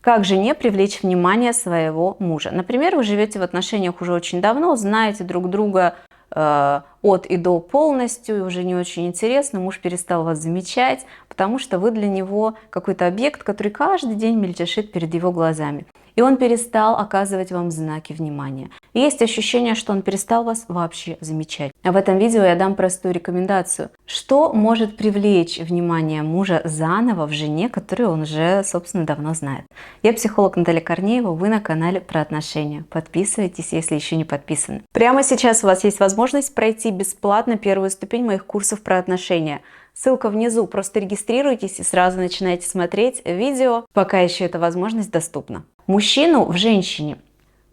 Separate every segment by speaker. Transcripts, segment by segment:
Speaker 1: Как жене привлечь внимание своего мужа? Например, вы живете в отношениях уже очень давно, знаете друг друга от и до полностью, и уже не очень интересно, муж перестал вас замечать, потому что вы для него какой-то объект, который каждый день мельтешит перед его глазами. И он перестал оказывать вам знаки внимания. И есть ощущение, что он перестал вас вообще замечать. А в этом видео я дам простую рекомендацию. Что может привлечь внимание мужа заново в жене, которую он уже, собственно, давно знает? Я психолог Наталья Корнеева, вы на канале про отношения. Подписывайтесь, если еще не подписаны. Прямо сейчас у вас есть возможность пройти бесплатно первую ступень моих курсов про отношения. Ссылка внизу, просто регистрируйтесь и сразу начинайте смотреть видео, пока еще эта возможность доступна. Мужчину в женщине,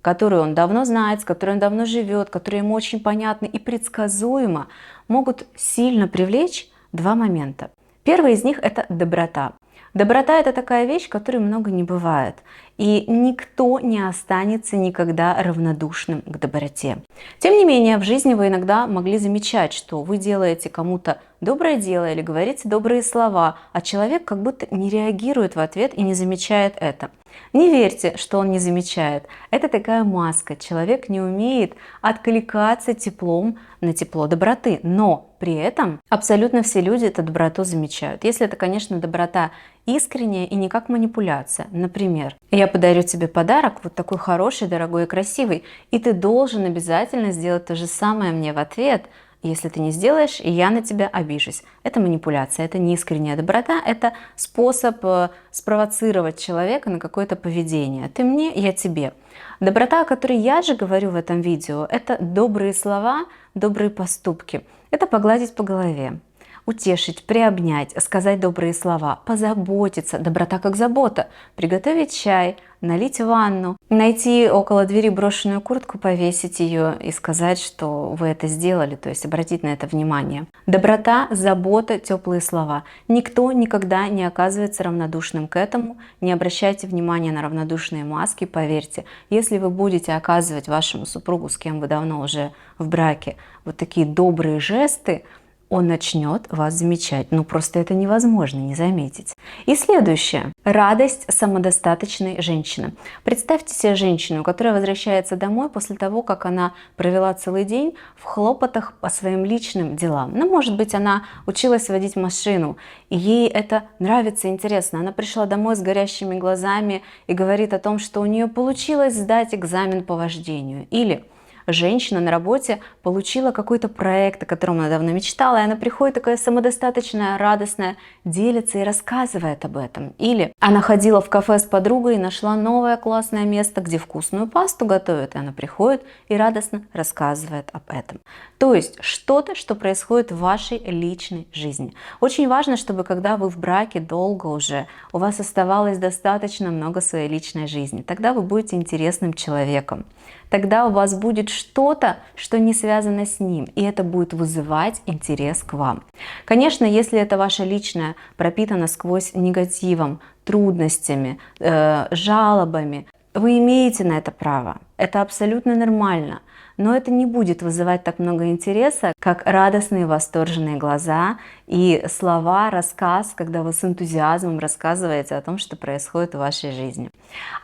Speaker 1: которую он давно знает, с которой он давно живет, которая ему очень понятна и предсказуема, могут сильно привлечь два момента. Первый из них – это доброта. Доброта – это такая вещь, которой много не бывает. И никто не останется никогда равнодушным к доброте. Тем не менее, в жизни вы иногда могли замечать, что вы делаете кому-то доброе дело или говорите добрые слова, а человек как будто не реагирует в ответ и не замечает это. Не верьте, что он не замечает. Это такая маска. Человек не умеет откликаться теплом на тепло доброты. Но при этом абсолютно все люди эту доброту замечают. Если это, конечно, доброта искренняя и не как манипуляция. Например, я подарю тебе подарок, вот такой хороший, дорогой и красивый, и ты должен обязательно сделать то же самое мне в ответ. Если ты не сделаешь, и я на тебя обижусь. Это манипуляция, это не искренняя доброта, это способ спровоцировать человека на какое-то поведение. Ты мне, я тебе. Доброта, о которой я же говорю в этом видео, это добрые слова, добрые поступки. Это погладить по голове, утешить, приобнять, сказать добрые слова, позаботиться, доброта как забота, приготовить чай, налить ванну, найти около двери брошенную куртку, повесить ее и сказать, что вы это сделали, то есть обратить на это внимание. Доброта, забота, теплые слова. Никто никогда не оказывается равнодушным к этому. Не обращайте внимания на равнодушные маски, поверьте. Если вы будете оказывать вашему супругу, с кем вы давно уже в браке, вот такие добрые жесты, он начнет вас замечать. Ну просто это невозможно не заметить. И следующее. Радость самодостаточной женщины. Представьте себе женщину, которая возвращается домой после того, как она провела целый день в хлопотах по своим личным делам. Ну, может быть, она училась водить машину, и ей это нравится, интересно. Она пришла домой с горящими глазами и говорит о том, что у нее получилось сдать экзамен по вождению. Или женщина на работе получила какой-то проект, о котором она давно мечтала, и она приходит такая самодостаточная, радостная, делится и рассказывает об этом. Или она ходила в кафе с подругой и нашла новое классное место, где вкусную пасту готовят, и она приходит и радостно рассказывает об этом. То есть что-то, что происходит в вашей личной жизни. Очень важно, чтобы когда вы в браке долго уже, у вас оставалось достаточно много своей личной жизни. Тогда вы будете интересным человеком. Тогда у вас будет что-то, что не связано с ним, и это будет вызывать интерес к вам. Конечно, если это ваше личное пропитано сквозь негативом, трудностями, жалобами, вы имеете на это право. Это абсолютно нормально. Но это не будет вызывать так много интереса, как радостные, восторженные глаза и слова, рассказ, когда вы с энтузиазмом рассказываете о том, что происходит в вашей жизни.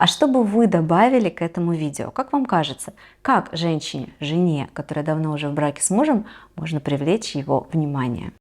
Speaker 1: А что бы вы добавили к этому видео? Как вам кажется, как женщине, жене, которая давно уже в браке с мужем, можно привлечь его внимание?